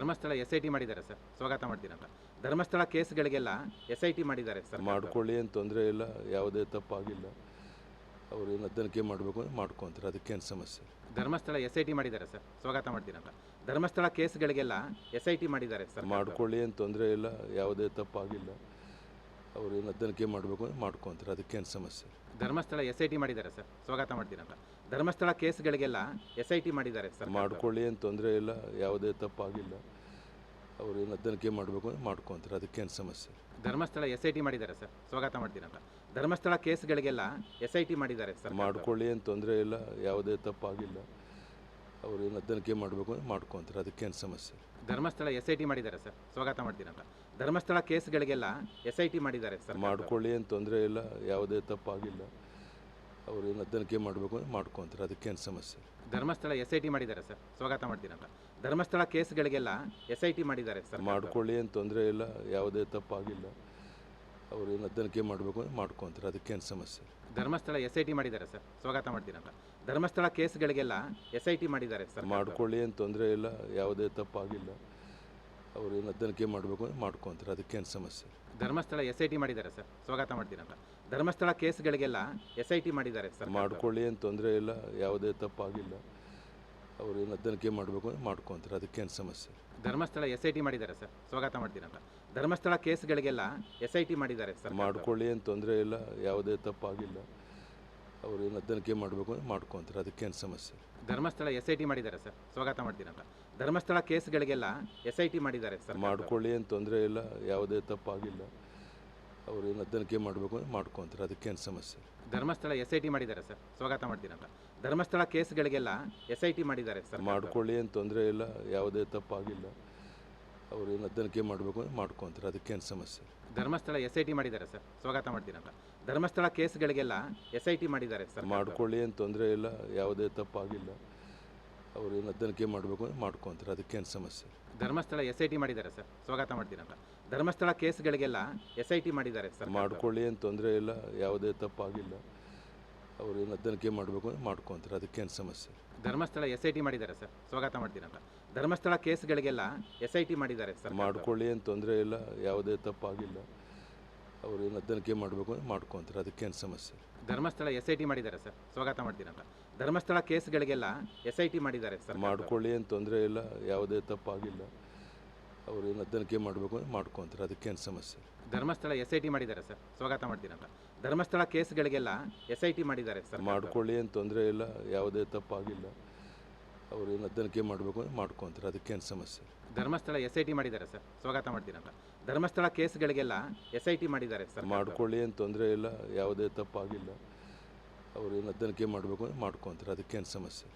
Dharmasthala S I T ಮಾಡಿದ್ದಾರೆ sir, ಸ್ವಾಗತ ಮಾಡ್ತೀರಂತ. Dharmasthala ಕೇಸ್ಗಳಿಗೆಲ್ಲ S I T ಮಾಡಿದ್ದಾರೆ ಸರ್. ಮಾಡ್ಕೊಳ್ಳಿ ಏನು ತೊಂದರೆ ಇಲ್ಲ, ಯಾವುದೇ ತಪ್ಪಾಗಿಲ್ಲ. ಅವ್ರು ಏನು ತನಿಖೆ ಮಾಡಬೇಕು ಮಾಡ್ಕೊತಾರೆ, ಅದಕ್ಕೇನು ಸಮಸ್ಯೆ. ಧರ್ಮಸ್ಥಳ ಎಸ್ ಐ ಟಿ ಮಾಡಿದ್ದಾರೆ ಸರ್, ಸ್ವಾಗತ ಮಾಡ್ತೀರಂತ. ಧರ್ಮಸ್ಥಳ ಕೇಸ್ಗಳಿಗೆಲ್ಲ ಎಸ್ ಐ ಟಿ ಮಾಡಿದ್ದಾರೆ ಸರ್. ಮಾಡ್ಕೊಳ್ಳಿ ಏನು ತೊಂದರೆ ಇಲ್ಲ, ಯಾವುದೇ ತಪ್ಪಾಗಿಲ್ಲ. ಅವ್ರು ಏನು ತನಿಖೆ ಮಾಡಬೇಕು ಮಾಡ್ಕೊತಾರೆ, ಅದಕ್ಕೇನು ಸಮಸ್ಯೆ. ಧರ್ಮಸ್ಥಳ ಎಸ್ ಐ ಟಿ ಮಾಡಿದ್ದಾರೆ ಸರ್, ಸ್ವಾಗತ ಮಾಡ್ತೀರಂತ. ಧರ್ಮಸ್ಥಳ ಕೇಸ್ಗಳಿಗೆಲ್ಲ ಎಸ್ ಐ ಟಿ ಮಾಡಿದ್ದಾರೆ ಸರ್. ಮಾಡ್ಕೊಳ್ಳಿ ಏನು ತೊಂದರೆ ಇಲ್ಲ, ಯಾವುದೇ ತಪ್ಪಾಗಿಲ್ಲ. ಅವ್ರು ಏನು ತನಿಖೆ ಮಾಡಬೇಕು ಮಾಡ್ಕೊತಾರೆ, ಅದಕ್ಕೇನು ಸಮಸ್ಯೆ. ಧರ್ಮಸ್ಥಳ ಎಸ್ ಐ ಟಿ ಮಾಡಿದ್ದಾರೆ ಸರ್, ಸ್ವಾಗತ ಮಾಡ್ತೀರಂತ. ಧರ್ಮಸ್ಥಳ ಕೇಸ್ಗಳಿಗೆಲ್ಲ ಎಸ್ ಐ ಟಿ ಮಾಡಿದ್ದಾರೆ ಸರ್. ಮಾಡ್ಕೊಳ್ಳಿ ಏನು ತೊಂದರೆ ಇಲ್ಲ, ಯಾವುದೇ ತಪ್ಪಾಗಿಲ್ಲ. ಅವ್ರು ಏನು ತನಿಖೆ ಮಾಡಬೇಕು ಮಾಡ್ಕೊತಾರೆ, ಅದಕ್ಕೇನು ಸಮಸ್ಯೆ. ಧರ್ಮಸ್ಥಳ ಎಸ್ ಐ ಟಿ ಮಾಡಿದ್ದಾರೆ ಸರ್, ಸ್ವಾಗತ ಮಾಡ್ತೀರಂತ. ಧರ್ಮಸ್ಥಳ ಕೇಸ್ಗಳಿಗೆಲ್ಲ ಎಸ್ ಐ ಟಿ ಮಾಡಿದ್ದಾರೆ ಸರ್. ಮಾಡ್ಕೊಳ್ಳಿ ಏನು ತೊಂದರೆ ಇಲ್ಲ, ಯಾವುದೇ ತಪ್ಪಾಗಿಲ್ಲ. ಅವ್ರು ಏನು ತನಿಖೆ ಮಾಡಬೇಕು ಮಾಡ್ಕೊತಾರೆ, ಅದಕ್ಕೇನು ಸಮಸ್ಯೆ. ಧರ್ಮಸ್ಥಳ ಎಸ್ ಐ ಟಿ ಮಾಡಿದ್ದಾರೆ ಸರ್, ಸ್ವಾಗತ ಮಾಡ್ತೀರಂತ. ಧರ್ಮಸ್ಥಳ ಕೇಸ್ಗಳಿಗೆಲ್ಲ ಎಸ್ ಐ ಟಿ ಮಾಡಿದ್ದಾರೆ ಸರ್. ಮಾಡ್ಕೊಳ್ಳಿ ಏನು ತೊಂದರೆ ಇಲ್ಲ, ಯಾವುದೇ ತಪ್ಪಾಗಿಲ್ಲ. ಅವ್ರು ಏನು ತನಿಖೆ ಮಾಡಬೇಕು ಮಾಡ್ಕೊತಾರೆ, ಅದಕ್ಕೇನು ಸಮಸ್ಯೆ. ಧರ್ಮಸ್ಥಳ ಎಸ್ ಐ ಟಿ ಮಾಡಿದ್ದಾರೆ ಸರ್, ಸ್ವಾಗತ ಮಾಡ್ತೀರಂತ. ಧರ್ಮಸ್ಥಳ ಕೇಸ್ಗಳಿಗೆಲ್ಲ ಎಸ್ ಐ ಟಿ ಮಾಡಿದ್ದಾರೆ ಸರ್. ಮಾಡ್ಕೊಳ್ಳಿ ಏನು ತೊಂದರೆ ಇಲ್ಲ, ಯಾವುದೇ ತಪ್ಪಾಗಿಲ್ಲ. ಅವ್ರು ಏನು ತನಿಖೆ ಮಾಡಬೇಕು ಮಾಡ್ಕೊತಾರೆ, ಅದಕ್ಕೇನು ಸಮಸ್ಯೆ. ಧರ್ಮಸ್ಥಳ ಎಸ್ ಐ ಟಿ ಮಾಡಿದ್ದಾರೆ ಸರ್, ಸ್ವಾಗತ ಮಾಡ್ತೀರಂತ. ಧರ್ಮಸ್ಥಳ ಕೇಸ್ಗಳಿಗೆಲ್ಲ ಎಸ್ ಐ ಟಿ ಮಾಡಿದ್ದಾರೆ ಸರ್. ಮಾಡ್ಕೊಳ್ಳಿ ಏನು ತೊಂದರೆ ಇಲ್ಲ, ಯಾವುದೇ ತಪ್ಪಾಗಿಲ್ಲ. ಅವ್ರು ಏನು ತನಿಖೆ ಮಾಡಬೇಕು ಮಾಡ್ಕೊತಾರೆ, ಅದಕ್ಕೇನು ಸಮಸ್ಯೆ. ಧರ್ಮಸ್ಥಳ ಎಸ್ ಐ ಟಿ ಮಾಡಿದ್ದಾರೆ ಸರ್, ಸ್ವಾಗತ ಮಾಡ್ತೀರಂತ. ಧರ್ಮಸ್ಥಳ ಕೇಸ್ಗಳಿಗೆಲ್ಲ ಎಸ್ ಐ ಟಿ ಮಾಡಿದ್ದಾರೆ ಸರ್. ಮಾಡ್ಕೊಳ್ಳಿ ಏನು ತೊಂದರೆ ಇಲ್ಲ, ಯಾವುದೇ ತಪ್ಪಾಗಿಲ್ಲ. ಅವ್ರು ಏನು ತನಿಖೆ ಮಾಡಬೇಕು ಮಾಡ್ಕೊತಾರೆ, ಅದಕ್ಕೇನು ಸಮಸ್ಯೆ. ಧರ್ಮಸ್ಥಳ ಎಸ್ ಐ ಟಿ ಮಾಡಿದ್ದಾರೆ ಸರ್, ಸ್ವಾಗತ ಮಾಡ್ತೀರಂತ. ಧರ್ಮಸ್ಥಳ ಕೇಸ್ಗಳಿಗೆಲ್ಲ ಎಸ್ ಐ ಟಿ ಮಾಡಿದ್ದಾರೆ ಸರ್. ಮಾಡ್ಕೊಳ್ಳಿ ಏನು ತೊಂದರೆ ಇಲ್ಲ, ಯಾವುದೇ ತಪ್ಪಾಗಿಲ್ಲ. ಅವ್ರು ಏನು ತನಿಖೆ ಮಾಡಬೇಕು ಮಾಡ್ಕೊತಾರೆ, ಅದಕ್ಕೇನು ಸಮಸ್ಯೆ. ಧರ್ಮಸ್ಥಳ ಎಸ್ ಐ ಟಿ ಮಾಡಿದ್ದಾರೆ ಸರ್, ಸ್ವಾಗತ ಮಾಡ್ತೀರಂತ. ಧರ್ಮಸ್ಥಳ ಕೇಸ್ಗಳಿಗೆಲ್ಲ ಎಸ್ ಐ ಟಿ ಮಾಡಿದ್ದಾರೆ ಸರ್. ಮಾಡ್ಕೊಳ್ಳಿ ಏನು ತೊಂದರೆ ಇಲ್ಲ, ಯಾವುದೇ ತಪ್ಪಾಗಿಲ್ಲ. ಅವ್ರು ಏನು ತನಿಖೆ ಮಾಡಬೇಕು ಮಾಡ್ಕೊತಾರೆ, ಅದಕ್ಕೇನು ಸಮಸ್ಯೆ. ಧರ್ಮಸ್ಥಳ ಎಸ್ ಐ ಟಿ ಮಾಡಿದ್ದಾರೆ ಸರ್, ಸ್ವಾಗತ ಮಾಡ್ತೀರಂತ. ಧರ್ಮಸ್ಥಳ ಕೇಸ್ಗಳಿಗೆಲ್ಲ ಎಸ್ ಐ ಟಿ ಮಾಡಿದ್ದಾರೆ ಸರ್. ಮಾಡ್ಕೊಳ್ಳಿ ಏನು ತೊಂದರೆ ಇಲ್ಲ, ಯಾವುದೇ ತಪ್ಪಾಗಿಲ್ಲ. ಅವ್ರು ಏನು ತನಿಖೆ ಮಾಡಬೇಕು ಮಾಡ್ಕೊತಾರೆ, ಅದಕ್ಕೇನು ಸಮಸ್ಯೆ. ಧರ್ಮಸ್ಥಳ ಎಸ್ ಐ ಟಿ ಮಾಡಿದ್ದಾರೆ ಸರ್, ಸ್ವಾಗತ ಮಾಡ್ತೀರಂತ. ಧರ್ಮಸ್ಥಳ ಕೇಸ್ಗಳಿಗೆಲ್ಲ ಎಸ್ ಐ ಟಿ ಮಾಡಿದ್ದಾರೆ ಸರ್. ಮಾಡ್ಕೊಳ್ಳಿ ಏನು ತೊಂದರೆ ಇಲ್ಲ, ಯಾವುದೇ ತಪ್ಪಾಗಿಲ್ಲ. ಅವ್ರು ಏನು ತನಿಖೆ ಮಾಡಬೇಕು ಮಾಡ್ಕೊತಾರೆ, ಅದಕ್ಕೇನು ಸಮಸ್ಯೆ. ಧರ್ಮಸ್ಥಳ ಎಸ್ ಐ ಟಿ ಮಾಡಿದ್ದಾರೆ ಸರ್, ಸ್ವಾಗತ ಮಾಡ್ತೀರಂತ. ಧರ್ಮಸ್ಥಳ ಕೇಸ್ಗಳಿಗೆಲ್ಲ ಎಸ್ ಐ ಟಿ ಮಾಡಿದ್ದಾರೆ ಸರ್. ಮಾಡ್ಕೊಳ್ಳಿ ಏನು ತೊಂದರೆ ಇಲ್ಲ, ಯಾವುದೇ ತಪ್ಪಾಗಿಲ್ಲ. ಅವ್ರು ಏನು ತನಿಖೆ ಮಾಡಬೇಕು ಮಾಡ್ಕೊತಾರೆ, ಅದಕ್ಕೇನು ಸಮಸ್ಯೆ. ಧರ್ಮಸ್ಥಳ ಎಸ್ ಐ ಟಿ ಮಾಡಿದ್ದಾರೆ ಸರ್, ಸ್ವಾಗತ ಮಾಡ್ತೀರಂತ. ಧರ್ಮಸ್ಥಳ ಕೇಸ್ಗಳಿಗೆಲ್ಲ ಎಸ್ ಐ ಟಿ ಮಾಡಿದ್ದಾರೆ ಸರ್. ಮಾಡ್ಕೊಳ್ಳಿ ಏನು ತೊಂದರೆ ಇಲ್ಲ, ಯಾವುದೇ ತಪ್ಪಾಗಿಲ್ಲ. ಅವ್ರು ಏನು ತನಿಖೆ ಮಾಡಬೇಕು ಮಾಡ್ಕೊತಾರೆ, ಅದಕ್ಕೇನು ಸಮಸ್ಯೆ. ಧರ್ಮಸ್ಥಳ ಎಸ್ ಐ ಟಿ ಮಾಡಿದ್ದಾರೆ ಸರ್, ಸ್ವಾಗತ ಮಾಡ್ತೀರಂತ. ಧರ್ಮಸ್ಥಳ ಕೇಸ್ಗಳಿಗೆಲ್ಲ ಎಸ್ ಐ ಟಿ ಮಾಡಿದ್ದಾರೆ ಸರ್. ಮಾಡ್ಕೊಳ್ಳಿ ಏನು ತೊಂದರೆ ಇಲ್ಲ, ಯಾವುದೇ ತಪ್ಪಾಗಿಲ್ಲ. ಅವ್ರು ಏನು ತನಿಖೆ ಮಾಡಬೇಕು ಮಾಡ್ಕೊತಾರೆ, ಅದಕ್ಕೇನು ಸಮಸ್ಯೆ. ಧರ್ಮಸ್ಥಳ ಎಸ್ ಐ ಟಿ ಮಾಡಿದ್ದಾರೆ ಸರ್, ಸ್ವಾಗತ ಮಾಡ್ತೀರಂತ. ಧರ್ಮಸ್ಥಳ ಕೇಸ್ಗಳಿಗೆಲ್ಲ ಎಸ್ ಐ ಟಿ ಮಾಡಿದ್ದಾರೆ ಸರ್. ಮಾಡ್ಕೊಳ್ಳಿ ಏನು ತೊಂದರೆ ಇಲ್ಲ, ಯಾವುದೇ ತಪ್ಪಾಗಿಲ್ಲ. ಅವ್ರು ಏನು ತನಿಖೆ ಮಾಡಬೇಕು ಮಾಡ್ಕೊತಾರೆ, ಅದಕ್ಕೇನು ಸಮಸ್ಯೆ.